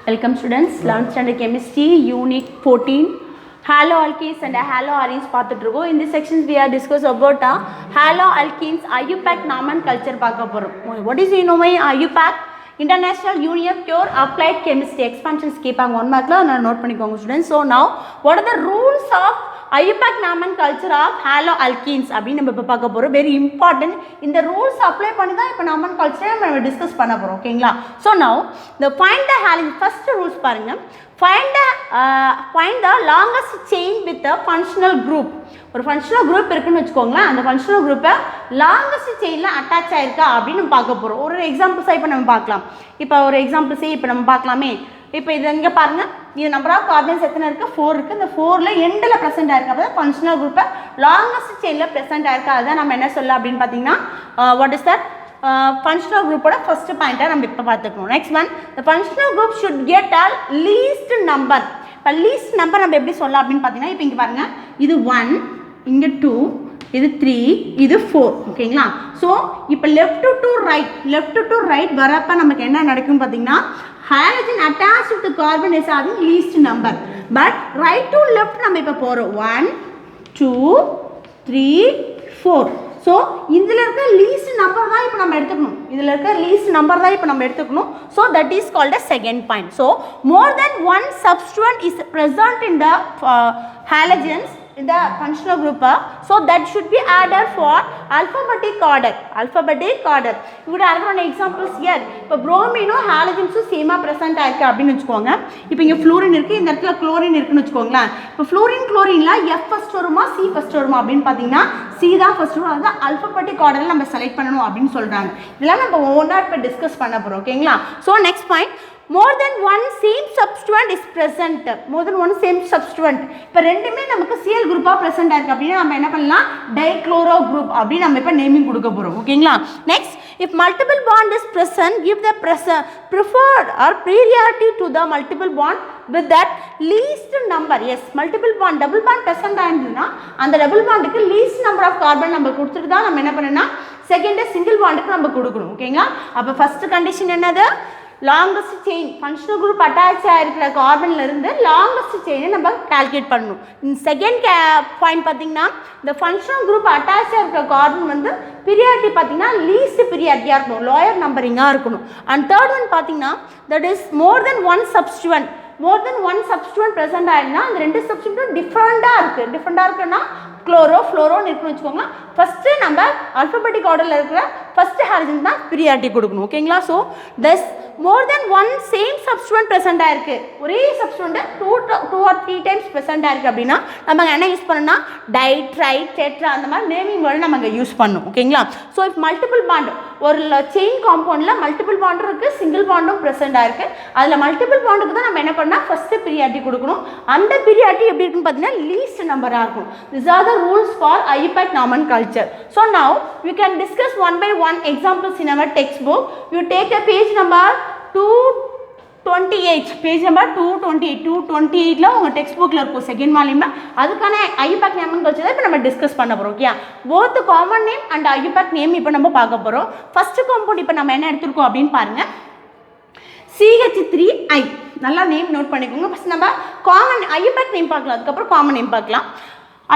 Welcome students, 11th standard chemistry unit 14 haloalkenes and haloarenes பார்த்துட்டு in this section we are discuss about haloalkenes IUPAC nomenclature பார்க்க போறோம். What is IUPAC? International Union Pure Applied Chemistry expansions கேட்பாங்க 1 markல நான் note பண்ணிக்கோங்க students. So now what are the rules of IUPAC nomenclature of haloalkenes அப்படி நம்ம இப்ப பார்க்க போறோம். Very important. இந்த rules apply பண்ணி தான் இப்ப nomenclature நம்ம டிஸ்கஸ் பண்ண போறோம். ஓகேங்களா? So now the find the halogen first rules பாருங்க. Find the longest chain with the functional group. ஒரு functional group இருக்குன்னு வெச்சுக்கோங்களேன். அந்த functional group longest chainல அட்டாச் ஆயிருக்கா அப்படி நம்ம பார்க்க போறோம். ஒரு எக்ஸாம்பிள் சை இப்ப நம்ம பார்க்கலாம். இப்போ ஒரு எக்ஸாம்பிள் சை இப்ப நம்ம பார்க்கலாமே. இப்போ இது எங்க பாருங்க. இது நம்பர் ஆஃப் கார்பன்ஸ் எத்தனை இருக்கு 4 இருக்கு. இந்த 4ல எண்ட்ல பிரசன்ட் ஆயிருக்கு. அப்ப ஃபங்க்ஷனல் குரூப் லாங்கஸ்ட் செயின்ல பிரசன்ட் ஆயிருக்கு. அத நம்ம என்ன சொல்லலாம் அப்படினு பாத்தீங்கன்னா what is that functional group ஓட first point நம்ம இப்ப பாத்துக்கணும். next one the functional group should get a least number. இப்ப least number நம்ம எப்படி சொல்லலாம் அப்படினு பாத்தீங்கன்னா இப்போ இங்க பாருங்க. இது 1 இங்க 2 இது 3 இது 4 ஓகேங்களா? சோ இப்போ left to right வரப்ப நமக்கு என்ன நடக்கும் பாத்தீங்கன்னா halogen attached to carbon is having least number, but right to left நம்ம இப்ப போறோம் 1 2 3 4. so இதுல இருக்க least number தான் இப்ப நம்ம எடுத்துக்கணும். இதுல இருக்க least number தான் இப்ப நம்ம எடுத்துக்கணும். so that is called a second point. so more than one substituent is present in the halogens in the functional group, so that should be added for alphabetic order. You would have an examples here. இப்போ bromine halogens same present ஆயிருக்கு அப்படினு வெச்சுக்கோங்க. இப்போ இங்க fluorine இருக்கு, இந்த இடத்துல chlorine இருக்குன்னு வெச்சுக்கோங்களேன். இப்போ fluorine chlorineல F first வருமா C first வருமா அப்படினு பாத்தீங்கன்னா C தான் first வரும். அத alphabetic orderல நம்ம செலக்ட் பண்ணனும் அப்படினு சொல்றாங்க. இதெல்லாம் நம்ம ஒவ்வொண்ணா இப்ப டிஸ்கஸ் பண்ண போறோம். ஓகேங்களா? so next point, more than one same substituent is present. more than one same substituent இப்ப ரெண்டுமே நமக்கு Cl குரூப்பா present ஆயிருக்கு அப்படினா நம்ம என்ன பண்ணலாம் டைக்ளோரோ குரூப் அப்படி நம்ம இப்ப நேமிங் கொடுக்க போறோம். ஓகேங்களா? next if multiple bond is present, give the preferred or priority to the multiple bond with that least number. yes, multiple bond double bond present ஆயிருந்தா அந்த double bondக்கு least number of carbon நம்ம கொடுத்துட்டு தான் நம்ம என்ன பண்ணனும்னா செகண்ட் சிங்கிள் பாண்டுக்கு நம்ம கொடுக்கணும். ஓகேங்களா? அப்ப ஃபர்ஸ்ட் கண்டிஷன் என்னது longest chain functional group attach ஆயிருக்கிற கார்பன்ல இருந்து longest chain நம்ம கால்குலேட் பண்ணனும். செகண்ட் பாயிண்ட் பாத்தீங்கன்னா the functional group attach ஆயிருக்கிற கார்பன் வந்து பீரியாடிட்டி பாத்தீங்கன்னா least பீரியாடிட்டியா இருக்கணும், லோயர் நம்பரிங்கா இருக்கணும். and third one பாத்தீங்கன்னா that is more than one substituent present ஆயிடுனா அந்த ரெண்டு சப்ஸ்டிட்யூட் டிஃபரண்டா இருக்குன்னா குளோரோ ஃப்ளோரோன்னு இருக்குன்னு வெச்சுக்கோங்க. ஃபர்ஸ்ட் நம்ம ஆல்பபெட்டிக் ஆர்டர்ல இருக்கிற ஃபர்ஸ்ட் ஹாலஜன் தான் பிரியாரிட்டி கொடுக்கணும். ஓகேங்களா? So thus more than one same substituent present ஆயிருக்கு. ஒரே சப்ஸ்டிட்யூட் 2 or 3 times present ஆயிருக்கு அப்படினா நம்ம என்ன யூஸ் பண்ணனும்னா டை ட்ரை டெட்ரா அந்த மாதிரி நேமிங் வேர்ட் நம்ம அங்க யூஸ் பண்ணனும். ஓகேங்களா? சோ if multiple bond ஒரு செயின் காம்பவுண்ட்ல மல்டிபிள் பாண்ட் இருக்கு, சிங்கிள் பாண்டும் present ஆயிருக்கு. அதுல மல்டிபிள் பாண்டுக்கு தான் நம்ம என்ன பண்ணா ஃபர்ஸ்ட் பிரியாரிட்டி கொடுக்கணும். அந்த பிரியாரிட்டி எப்படி இருக்குன்னு பாத்தீங்கன்னா லீஸ்ட் நம்பரா இருக்கும். these are the rules for IUPAC nomenclature. so now we can discuss one by one examples in our textbook. you take a page number 228, page number 228 ல உங்க டெக்ஸ்ட் புக்ல இருக்கும் செகண்ட் வால்யூம்ல. அதுக்கான IUPAC nomenclature இப்ப நம்ம discuss பண்ண போறோம். Okay? both common name and IUPAC name இப்ப நம்ம பார்க்க போறோம். ஃபர்ஸ்ட் காம்பவுண்ட் இப்ப நம்ம என்ன எடுத்துறோம் அப்படினு பாருங்க. CH3I நல்லா நேம் நோட் பண்ணிக்கோங்க. ஃபர்ஸ்ட் நம்ம காமன் IUPAC நேம் பார்க்கலாம், அதுக்கு அப்புறம் காமன் நேம் பார்க்கலாம்.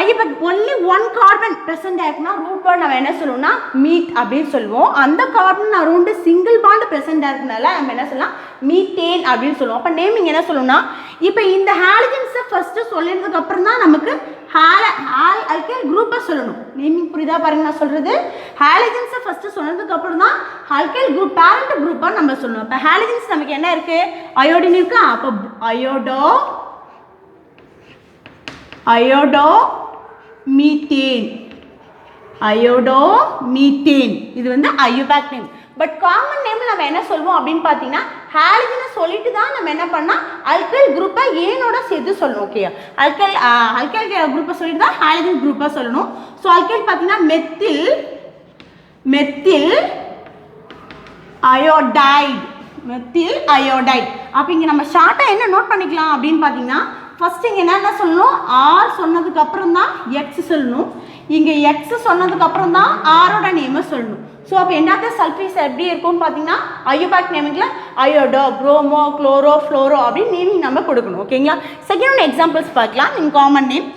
IUPAC only one carbon present ஆயிருக்குனா ரூட் வேர்ட் நம்ம என்ன சொல்லுவோம்னா மீத் அப்படினு சொல்லுவோம். அந்த carbon around single bond present ஆயிருக்கனால நம்ம என்ன சொல்லலாம் மீத்தேன் அப்படினு சொல்லுவோம். அப்ப நேமிங் என்ன சொல்லுவோம்னா இப்போ இந்த ஹாலஜன்ஸ் ஃபர்ஸ்ட் சொல்லினதுக்கு அப்புறம் தான் நமக்கு ஆல்கைல் குரூப்பை சொல்லணும். நேமிங் புரியுதா பாருங்க நான் சொல்றது. ஹாலஜன்ஸ் ஃபர்ஸ்ட் சொன்னதுக்கு அப்புறம் தான் ஆல்கைல் குரூப் பேரண்ட் குரூப்பா நம்ம சொல்லணும். அப்ப ஹாலஜன்ஸ் நமக்கு என்ன இருக்கு அயோடின் இருக்கு. அப்ப அயோடோமீத்தேன் இது வந்து IUPAC நேம். பட் காமன் நேம்ல நம்ம என்ன சொல்வோம் அப்படினு பாத்தீங்கன்னா ஹாலஜனை சொல்லிட்டு தான் நம்ம என்ன பண்ணா ஆல்கைல் குரூப்பை ஏனோட சேர்த்து சொல்லணும். ஓகே? ஆல்கைல் குரூப்பை சொல்லிட்டு தான் ஹாலஜன் குரூப்பா சொல்லணும். சோ ஆல்கைல் பாத்தீங்கன்னா மெத்தில் அயோடைட். அப்ப இங்க நம்ம ஷார்ட்டா என்ன நோட் பண்ணிக்கலாம் அப்படினு பாத்தீங்கன்னா ஃபர்ஸ்ட் இங்க என்ன சொல்லணும் R சொன்னதுக்கு அப்புறம் தான் X சொல்லணும். இங்க X சொன்னதுக்கு அப்புறம் தான் R ஓட நேம் சொல்லணும். ஸோ அப்போ எண்ட் ஆஃப் த சல்ஃபேஸ் எப்படி இருக்கும்னு பார்த்தீங்கன்னா ஐயோபேக் நேமிங்கில் அயோடோ, ப்ரோமோ, குளோரோ, ஃப்ளோரோ அப்படின்னு நேமிங் நம்ம கொடுக்கணும். ஓகேங்களா. செகண்ட் ஒன் எக்ஸாம்பிள்ஸ் பார்க்கலாம். In common name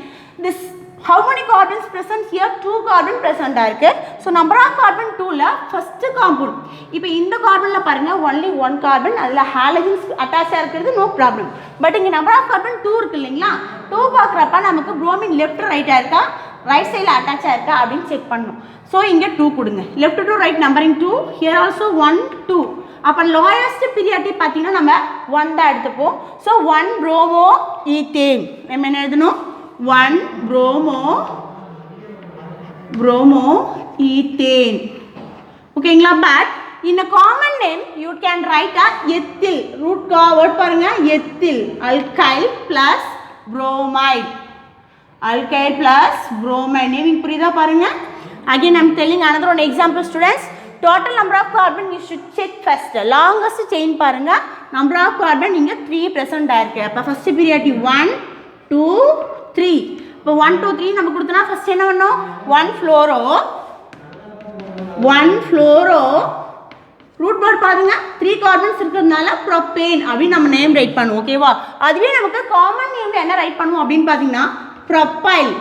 this how many carbons present here? 2 carbon present ஆயிருக்கு. ஸோ நம்பர் ஆஃப் கார்பன் 2ல ஃபர்ஸ்ட் காம்பவுண்ட். இப்போ இந்த கார்பனில் பாருங்க ஒன்லி 1 கார்பன், அதில் ஹாலஜன்ஸ் அட்டாச்சாக இருக்கிறது நோ ப்ராப்ளம். பட் இங்கே நம்பர் ஆஃப் கார்பன் 2 இருக்கு இல்லைங்களா. 2 பார்க்குறப்ப நமக்கு புரோமின் லெஃப்ட் ரைட்டாக இருக்கா, ரைட் சைடில் அட்டாச்சாக இருக்கா அப்படின்னு செக் பண்ணணும். ஸோ இங்கே 2 கொடுங்க. Left to right numbering 2, here also 1 2. அப்போ லோயஸ்ட் பீரியாரிட்டி பார்த்தீங்கன்னா நம்ம 1 தான் எடுத்துப்போம். ஸோ 1 ப்ரோமோ ஈத்தேன் நம்ம என்ன எழுதணும், 1 bromo ethane. ஓகேங்களா. But in a common name you can write a ethyl. root word பாருங்க ethyl, alkyl plus bromide, alkyl plus bromide. Naming புரியுதா பாருங்க. Again I am telling another one example students. Total number of carbon you should check first. Longest chain பாருங்க number of carbon இங்க 3 present ஆயிருக்கு. அப்ப first period 1 2 3. இப்போ 1 2 3 நம்ம கொடுத்தனா first என்ன பண்ணோம், 1 ஃப்ளோரோ ரூட் வேர்ட் பாருங்க 3 கார்பன்ஸ் இருக்கிறதுனால ப்ரோபேன் அப்படின்னு நம்ம நேம் ரைட் பண்ணுவோம். ஓகேவா. அதுவே நமக்கு காமன் நேம்ல என்ன ரைட் பண்ணுவோம் அப்படின்னு பார்த்தீங்கன்னா ப்ரோபைல்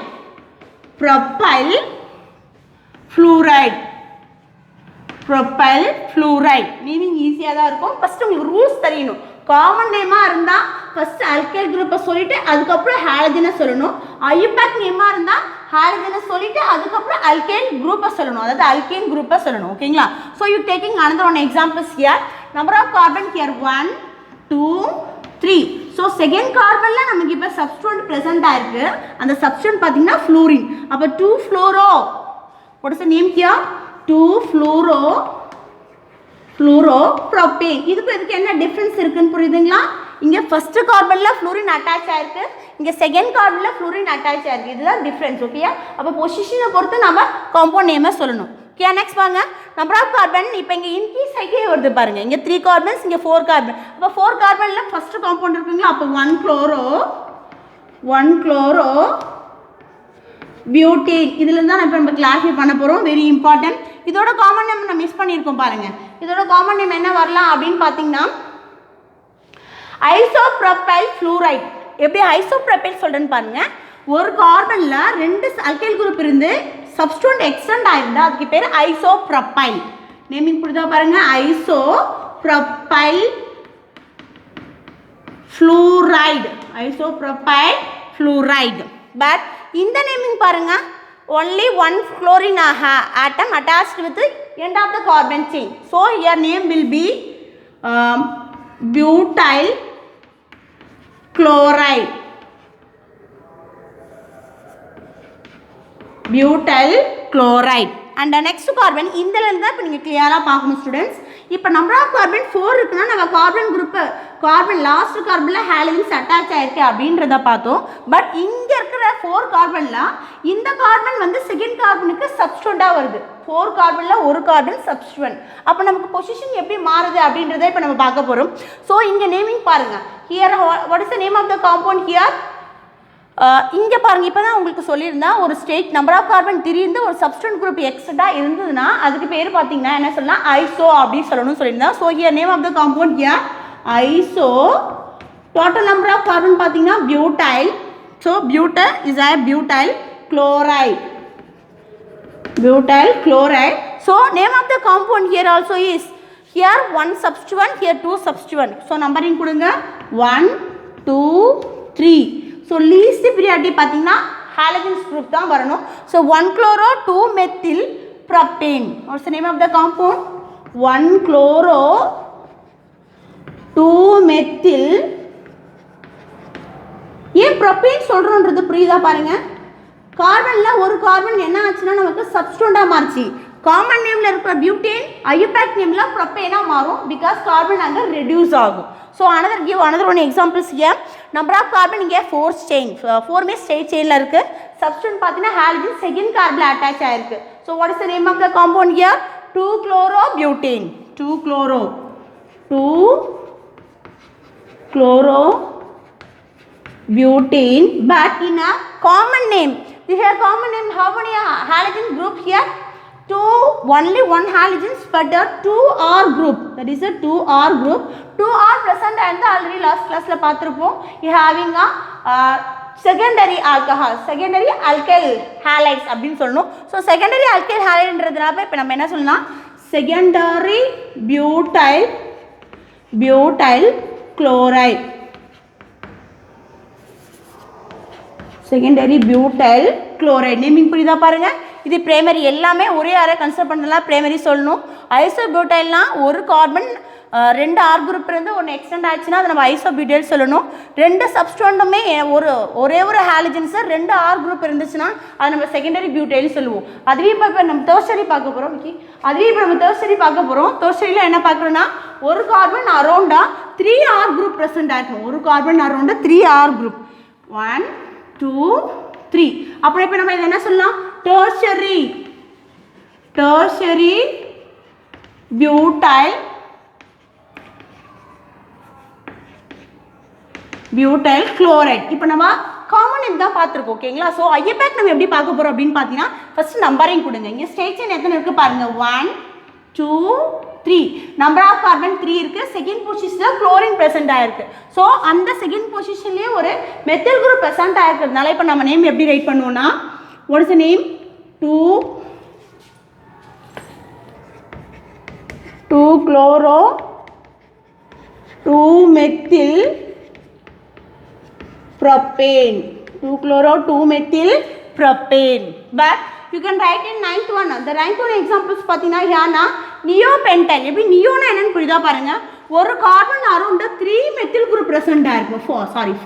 ஃப்ளூரைட் நேமிங் ஈஸியாக தான் இருக்கும். ஃபர்ஸ்ட் உங்களுக்கு ரூல்ஸ் தெரியணும். காமன் நேமாக இருந்தால் ஃபஸ்ட்டு அல்கைல் குரூப்பை சொல்லிவிட்டு அதுக்கப்புறம் ஹாலஜனை சொல்லணும். ஐயூபேக் நேமாக இருந்தால் ஹாலஜனை சொல்லிவிட்டு அதுக்கப்புறம் அல்கைல் குரூப்பை சொல்லணும், அதாவது அல்கேன் குரூப்பை சொல்லணும். ஓகேங்களா. So you taking another one examples here. Number of carbon here 1 2 3. So second கார்பனில் நமக்கு இப்போ சப்ஸ்டிட்யூண்ட் ப்ரெசென்ட் ஆயிருக்கு. அந்த சப்ஸ்டிட்யூண்ட் பார்த்தீங்கன்னா ஃப்ளூரின். அப்போ 2 fluoro, what is the name here, 2 ஃப்ளூரோப்ரோபேன். இதுக்கு என்ன டிஃப்ரென்ஸ் இருக்குன்னு புரியுதுங்களா. இங்கே ஃபர்ஸ்ட் கார்பனில் ஃப்ளூரின் அட்டாச் ஆயிருக்கு, இங்கே செகண்ட் கார்பனில் ஃப்ளூரின் அட்டாச் ஆயிருக்கு. இதுதான் டிஃப்ரென்ஸ். ஓகேயா. அப்போ பொசிஷனை பொறுத்து நம்ம காம்பவுண்ட் நேமை சொல்லணும். ஓகே. நெக்ஸ்ட் வாங்க. நம்பர் ஆஃப் கார்பன் இப்போ இங்கே இன்க்ரீஸ் ஆகிட்டே வருது பாருங்க. இங்கே 3 கார்பன்ஸ், இங்கே 4 கார்பன். அப்போ 4 கார்பனில் ஃபர்ஸ்ட் காம்பவுண்ட் இருக்குங்களா. அப்போ 1 குளோரோ பியூட்டேன். இதில் தான் இப்போ நம்ம கிளாஸிஃபை பண்ண போகிறோம். Very important. இதோட காமன் நேம் நம்ம மிஸ் பண்ணியிருக்கோம் பாருங்கள். இதோட காமன் நேம் என்ன வரலாம் அப்படின்னு பார்த்தீங்கன்னா ஐசோப்ரோபைல் ஃப்ளூரைட். எப்படி ஐசோப்ரோபைல் சொல்கிறேன்னு பாருங்கள். ஒரு கார்பனில் 2 அல்கைல் குரூப் இருந்து சப்ஸ்டிட்யூண்ட் எக்ஸ்டெண்ட் ஆயிருந்தா அதுக்கு பேர் ஐசோப்ரோபைல். நேமிங் புரியுதா பாருங்கள். Isopropyl fluoride. பட் இந்த நேமிங் பாருங்க only 1 chlorine atom attached with the end of the carbon chain. So your name will be butyl chloride. And the next carbon இந்தல இருந்தா இப்போ நீங்க கிளியரா பார்க்கணும் ஸ்டூடண்ட்ஸ். இப்போ நம்பர் ஆஃப் கார்பன் 4 இருக்குன்னா நம்ம கார்பன் குரூப் கார்பன் லாஸ்ட் கார்பன்ல ஹாலஜன்ஸ் அட்டாச் ஆயிருக்கு அப்படின்றத பார்த்தோம். பட் இங்க இருக்கிற 4 கார்பன்ல இந்த கார்பன் வந்து செகண்ட் கார்பனுக்கு சப்ஸ்டிட்யூண்டா வருது. 4 கார்பன்ல ஒரு கார்பன் சப்ஸ்டிட்யூண்ட். அப்போ நமக்கு பொசிஷன் எப்படி மாறுது அப்படின்றத இப்போ நம்ம பார்க்க போறோம். ஸோ இங்க நேமிங் பாருங்க. Here what is the name of the compound here. இங்கே பாருங்கள். இப்போ தான் உங்களுக்கு சொல்லியிருந்தா ஒரு ஸ்டேட் நம்பர் ஆஃப் கார்பன் திடீர்னு ஒரு சப்ஸ்டிட்யூண்ட் குரூப் எக்ஸ்ட்ரா இருந்ததுன்னா அதுக்கு பேர் பார்த்தீங்கன்னா என்ன சொல்லலாம், ஐசோ அப்படின்னு சொல்லணும்னு சொல்லியிருந்தா. So here name of the compound here iso. Total number of carbon பார்த்தீங்கன்னா butyl. So butyl is a butyl chloride. So name of the compound here also is here 1 substituent, here 2 substituent. So numbering கொடுங்க 1 2 3. So least priority பார்த்தீங்கன்னா halogens group தான் வரணும். So 1 chloro 2 methyl propane. What's the name of the compound, 1 chloro 2 methyl. ஏன் propane சொல்கிறோன்றது புரியுதா பாருங்க. கார்பனில் ஒரு carbon என்ன ஆச்சுன்னா நமக்கு சப்ஸ்டிட்யூண்டாக மாறிச்சு. காமன் நேமில் இருக்கிற பியூட்டேன் ஐயூபேக் நேமில் ப்ரோபேனாக மாறும். பிகாஸ் கார்பன் அங்கே ரெடியூஸ் ஆகும். So give another one examples here. Number of carbon இங்கே 4 chain. 4 means straight chainல இருக்கு. Substituent பார்த்தீங்கன்னா halogen second carbon attach ஆயிருக்கு. So what is the name of the compound here? 2-chlorobutane. 2-chlorobutane. But in a common name. This is a common name. How many halogen group here? only one halogens but the 2R group, that is a 2R group. 2R present and already last class la paathirupom. You having a secondary alcohol, secondary alkyl halides அப்படினு சொல்லணும். So secondary alkyl halide என்றதுனால இப்ப நம்ம என்ன சொல்லலாம், secondary butyl chloride, secondary butyl chloride. Naming புரியுதா பாருங்க. இது primary, எல்லாமே ஒரே ஆரை கன்சிடர் பண்ணலாம், பிரைமரி சொல்லணும். ஐசோபியூட்டைல்னா ஒரு கார்பன் ரெண்டு ஆர் குரூப் இருந்து ஒன்று எக்ஸ்டெண்ட் ஆச்சுன்னா அதை நம்ம ஐசோபியூட்டைல் சொல்லணும். ரெண்டு சப்ஸ்டன்ட்டுமே ஒரே ஒரு ஹாலஜன்ஸு ரெண்டு ஆர் குரூப் இருந்துச்சுன்னா அதை நம்ம செகண்டரி பியூட்டைல் சொல்லுவோம். அதுவே இப்போ நம்ம டெர்ஷரி பார்க்க போகிறோம். டெர்ஷரியில் என்ன பார்க்குறோன்னா ஒரு கார்பன் அரௌண்டாக 3 ஆர் குரூப் ப்ரெசென்ட் ஆகிருக்கும். ஒரு கார்பன் அரௌண்டாக 3 ஆர் குரூப், 1 2 3. அப்புறம் இப்போ நம்ம இதை என்ன சொல்லலாம், டெர்ஷரி butyl chloride. இப்போ நம்ம காமன் நேம் தான் பார்த்துருக்கோம். ஓகேங்களா. ஸோ ஐஎபேக் நம்ம எப்படி பார்க்க போகிறோம் அப்படின்னு பார்த்தீங்கன்னா ஃபர்ஸ்ட் நம்பரிங் கொடுங்க. இங்கே ஸ்டேட் செயின் எத்தனை இருக்குது பாருங்கள், 1 2 3. நம்பர் ஆஃப் கார்பன் 3 இருக்குது. செகண்ட் பொசிஷனில் குளோரின் ப்ரெசென்ட் ஆகிருக்கு. ஸோ அந்த செகண்ட் பொசிஷன்லேயே ஒரு மெத்தில் குரூப் ப்ரெசென்ட் ஆகிருக்கிறதுனால இப்போ நம்ம நேம் எப்படி ரைட் பண்ணுவோம்னா, what is the name, 2 chloro 2 methyl propane, 2 chloro 2 methyl propane. But you can write in ninth one. The ninth one examples பார்த்தீங்கன்னா யானா நியோபென்டைல். எப்படி நியோனா என்னன்னு புரியுதா பாருங்க. ஒரு carbon around 3 methyl group present ஆயிருக்கும்,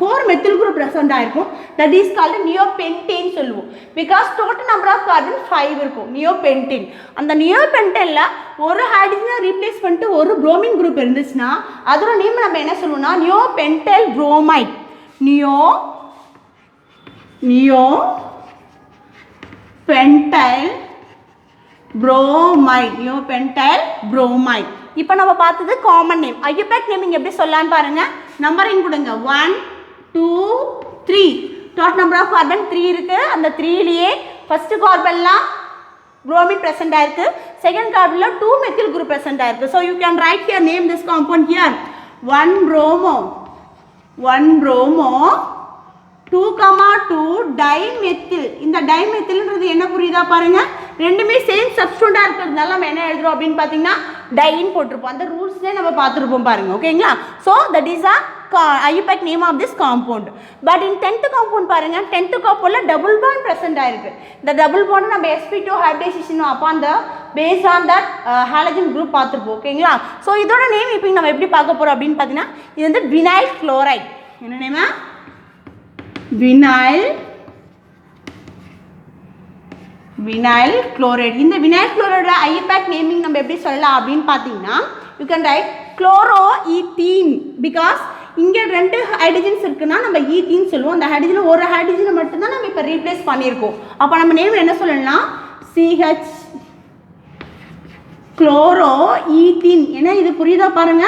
4 மெத்தில் குரூப் ப்ரெசென்ட் ஆயிருக்கும். தட் இஸ் கால்டு நியோபென்டேன் சொல்லுவோம். Because total number of carbon 5 இருக்கும் நியோபென்டேன். அந்த நியோபென்டேனில் ஒரு ஹைட்ரஜனை ரீப்ளேஸ் பண்ணிட்டு ஒரு புரோமின் குரூப் இருந்துச்சுன்னா அதோட நேம் நம்ம என்ன சொல்லுவோம்னா நியோபென்டைல் புரோமைட். நியோபென்டைல் புரோமைட். இப்போ நம்ம பார்த்தது காமன் நேம். ஐயூபேக் நேமிங் எப்படி சொல்லலான்னு பாருங்க. நம்பரிங் கொடுங்க, 1 2 3. டோட்டல் நம்பர் ஆஃப் கார்பன் 3 இருக்கு. அந்த 3லயே ஃபர்ஸ்ட் கார்பன்லாம் bromine present ஆயிருக்கு, செகண்ட் கார்பன்ல 2 methyl group present ஆயிருக்கு. So you can write here name this compound here 1 bromo 2,2 dimethyl. இந்த டைமெத்தில்ன்றது என்ன புரியுதா பாருங்க, ரெண்டுமே சேம் சப்ஸ்டிட்யூட்டா இருக்கிறதுனால நம்ம என்ன எழுதுறோம் அப்படின்னு பார்த்தீங்கன்னா டைன் போட்டிருப்போம். அந்த ரூல்ஸ்லேயே நம்ம பார்த்துருப்போம் பாருங்க. ஓகேங்களா. So that is a IUPAC name of this compound. But in 10th compound பாருங்க, 10th compoundல double bond present ஆயிருக்கு. இந்த double bond நம்ம sp2 hybridization upon the based on that halogen group பார்த்துருப்போம். ஓகேங்களா. ஸோ இதோட நேம் இப்போ நம்ம எப்படி பார்க்க போறோம் அப்படின்னு பார்த்தீங்கன்னா இது வந்து vinyl chloride. என்ன நேம், vinyl chloride. இந்த vinyl chloride IUPAC naming நம்ம எப்படி சொல்லலாம் அப்படின்னு பார்த்தீங்கன்னா you can write chloroethene because இங்கே 2 ஹைட்ரஜன்ஸ் இருக்குன்னா நம்ம ஈத்தீன் சொல்லுவோம். அந்த ஹைட்ரஜன் ஒரு ஹைட்ரஜனை மட்டும்தான் நம்ம இப்போ ரீப்ளேஸ் பண்ணியிருக்கோம். அப்போ நம்ம நேம் என்ன சொல்லலாம், CH chloroethene. ஏன்னா இது புரியுதா பாருங்க.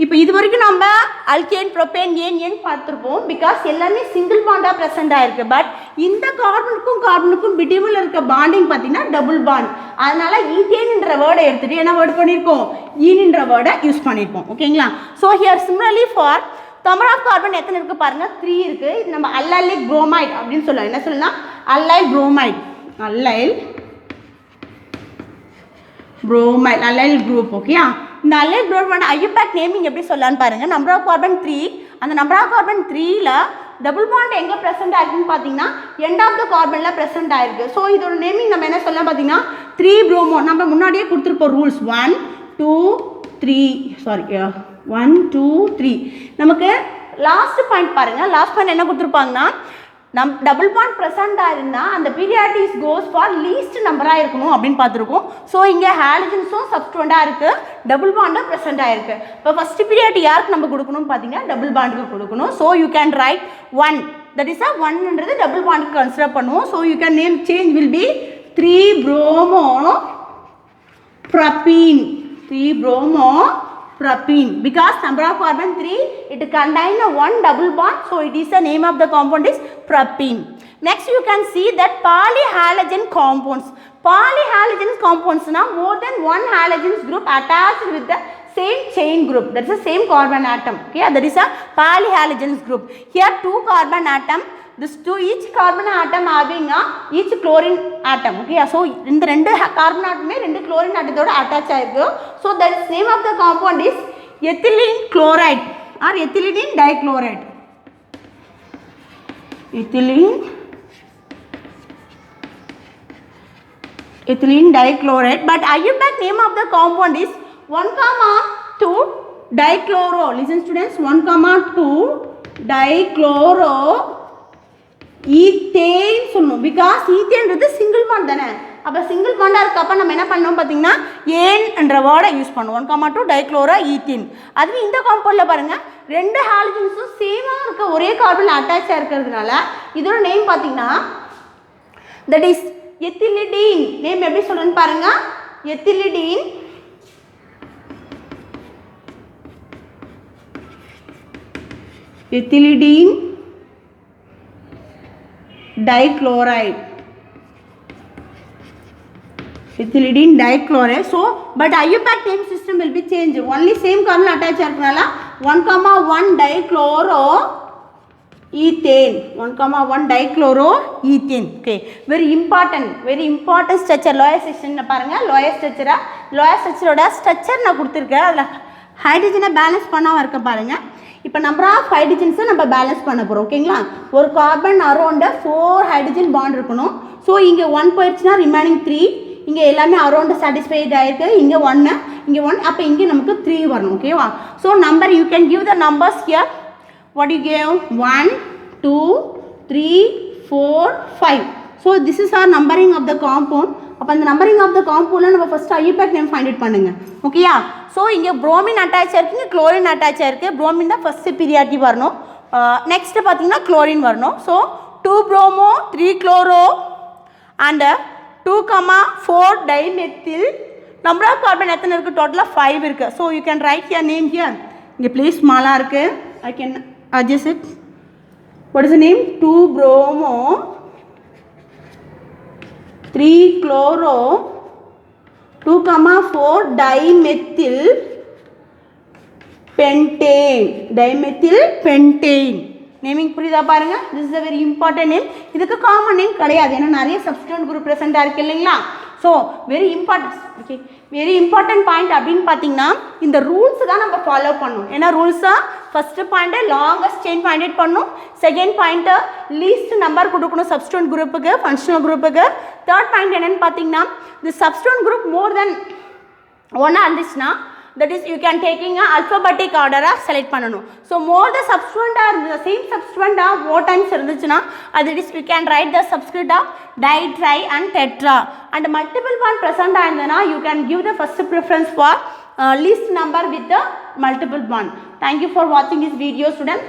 இப்போ இது வரைக்கும் நம்ம அல்கேன் ப்ரோபேன் ஏன் பார்த்துருப்போம் பிகாஸ் எல்லாமே சிங்கிள் பாண்டாக ப்ரெசென்ட் ஆயிருக்கு. பட் இந்த கார்பனுக்கும் பிட்வீனில் இருக்க பாண்டிங் பார்த்தீங்கன்னா டபுள் பாண்ட். அதனால ஈத்தேன்ன்ற வேர்டை எடுத்துகிட்டு என்ன வேர்டு பண்ணியிருக்கோம், ஈன்ன்ற வேர்டை யூஸ் பண்ணியிருப்போம். ஓகேங்களா. So here similarly for number of carbon எத்தனை இருக்குது பாருங்க, 3 இருக்குது. இது நம்ம அல்லைல் புரோமைட் அப்படின்னு சொல்லலாம். என்ன சொல்லலாம், அல்லைல் புரோமைட், அல்லைல் குரூப். ஓகேயா. இந்த அல்லைல் குரூப்போட IUPAC நேமிங் எப்படி சொல்லலான்னு பாருங்க. நம்பர் ஆஃப் கார்பன் 3, அந்த நம்பர் ஆஃப் கார்பன் 3ல டபுள் பாண்ட் எங்கே ப்ரெசென்ட் ஆயிருக்குன்னு பார்த்தீங்கன்னா எண்ட் ஆஃப் த கார்பனில் ப்ரெசென்ட் ஆயிருக்கு. ஸோ இதோட நேமிங் நம்ம என்ன சொல்லலாம் பார்த்தீங்கன்னா 3 புரோமோ. நம்ம முன்னாடியே கொடுத்துருப்போம் ரூல்ஸ் 1 2 3. நமக்கு லாஸ்ட் பாயிண்ட் பாருங்க. லாஸ்ட் பாயிண்ட் என்ன கொடுத்துருப்பாங்கன்னா டபுள் பாண்ட் ப்ரெசென்ட்டாக இருந்தால் அந்த பீரியாடிஸ் கோஸ் ஃபார் லீஸ்ட் நம்பராக இருக்கணும் அப்படின்னு பார்த்துருக்கோம். ஸோ இங்கே ஹாலஜன்ஸும் சப்ஸ்டிட்யூண்டாக இருக்குது, டபுள் பாண்டும் ப்ரெசென்ட் ஆகிருக்கு. இப்போ ஃபஸ்ட்டு பீரியாட் யாருக்கு நம்ம கொடுக்கணும்னு பார்த்தீங்கன்னா டபுள் பாண்டுக்கு கொடுக்கணும். So you can write 1, that is 1ன்றது டபுள் பாண்டுக்கு கன்சிடர் பண்ணுவோம். So you can name change will be 3 bromopropene because number of carbon 3 it contain a one double bond, so it is the name of the compound is propene. Next you can see that polyhalogen compounds. Polyhalogenous compounds na more than one halogenous group attached with the same chain group, that is the same carbon atom. Okay, that is a polyhalogenous group. Here two carbon atom, this two each carbon atom having a each chlorine atom. Okay, so in the rendu carbon atom mein rendu chlorine atom oda attach aayirukku. So that is name of the compound is ethylene chloride or ethylene dichloride. Ethylene dichloride, but IUPAC name of the compound is 1,2 dichloro. Listen students, 1,2 dichloro ethane சொல்லணும், because ethane is single bond தானே. அப்போ single பாண்டாக இருக்கப்போ நம்ம என்ன பண்ணோம் பார்த்தீங்கன்னா ஏன் என்ற வேர்டை யூஸ் பண்ணுவோம். 1,2 டைக்ளோரோ ஈத்தீன். அதுவும் இந்த காம்பவுண்டில் பாருங்கள் ரெண்டு ஹாலஜன்ஸும் சேமாக இருக்க ஒரே கார்பனில் அட்டாச்சாக இருக்கிறதுனால இதோட நேம் பார்த்தீங்கன்னா தட் இஸ் எத்திலிடீன். நேம் எப்படி சொல்கிறேன்னு பாருங்கள், எத்திலிடீன். எத்திலிடீன் dichloride. Ethylene dichloride. So but IUPAC name system will be changed. Only same carbon attached iruknala 1,1 dichloro ethane. 1,1 dichloro ethane. Okay, very important structure. Lower section la parunga, lower structure oda structure na kuduthirken adla hydrogen balance பண்ணாம இருக்க பாருங்க. இப்போ number of ஹைட்ரஜன்ஸை நம்ம balance பண்ண போகிறோம். ஓகேங்களா, ஒரு carbon around 4 hydrogen bond இருக்கணும். ஸோ இங்கே 1 போயிடுச்சுன்னா ரிமைனிங் 3. இங்கே எல்லாமே அரௌண்ட் சாட்டிஸ்ஃபைட் ஆகிருக்கு. இங்கே 1 இங்கே 1, அப்போ இங்கே நமக்கு 3 வரணும். ஓகேவா, so number you can give the numbers here. What you gave 1 2 3 4 5. So this is our numbering of the compound. அப்போ அந்த நம்பரிங் ஆஃப் த காம்பவுண்டில் நம்ம first IUPAC name find out பண்ணுங்கள். ஓகேயா, ஸோ இங்கே புரோமின் அட்டாச் ஆயிருக்கு, இங்கே குளோரின் அட்டாச் ஆயிருக்கு. புரோமின் தான் ஃபஸ்ட்டு பீரியாரிட்டி வரணும். நெக்ஸ்ட்டு பார்த்தீங்கன்னா குளோரின் வரணும். So 2 bromo 3 chloro and 2,4 dimethyl. Number of carbon எத்தனை இருக்குது? டோட்டலாக 5 இருக்குது. So you can right your name here. இங்கே ப்ளீஸ் ஸ்மாலாக இருக்குது, I can adjust it. What is the name? 2 bromo 3 chloro 2,4 dimethyl pentane. Naming புரியுதா பாருங்க. This is a very important name. இதுக்கு common name கிடையாது, ஏன்னா நிறைய சப்ஸ்டிட்யூட் குரூப் ப்ரெசென்ட்டாக இருக்குது இல்லைங்களா. So very important. Okay, very important point அப்படின்னு பார்த்தீங்கன்னா இந்த ரூல்ஸ் தான் நம்ம ஃபாலோ பண்ணணும். ஏன்னா ரூல்ஸாக first point longest chain find out பண்ணணும். செகண்ட் பாயிண்ட்டு லீஸ்ட் நம்பர் கொடுக்கணும் சப்ஸ்டிட்யூட் குரூப்புக்கு, ஃபங்க்ஷனல் குரூப்புக்கு. தேர்ட் பாயிண்ட் என்னென்னு பார்த்தீங்கன்னா இந்த சப்ஸ்டிட்யூட் குரூப் மோர் தென் ஒன்றா இருந்துச்சுன்னா that is you can taking a alphabetic order select பண்ணணும். So more the substituent or the same substituent more times இருந்துச்சுன்னா that is you can write the subscript of di, tri and tetra. And multiple bond present ஆயிருந்தனா you can give the first preference for least number with the multiple bond. Thank you for watching this video student.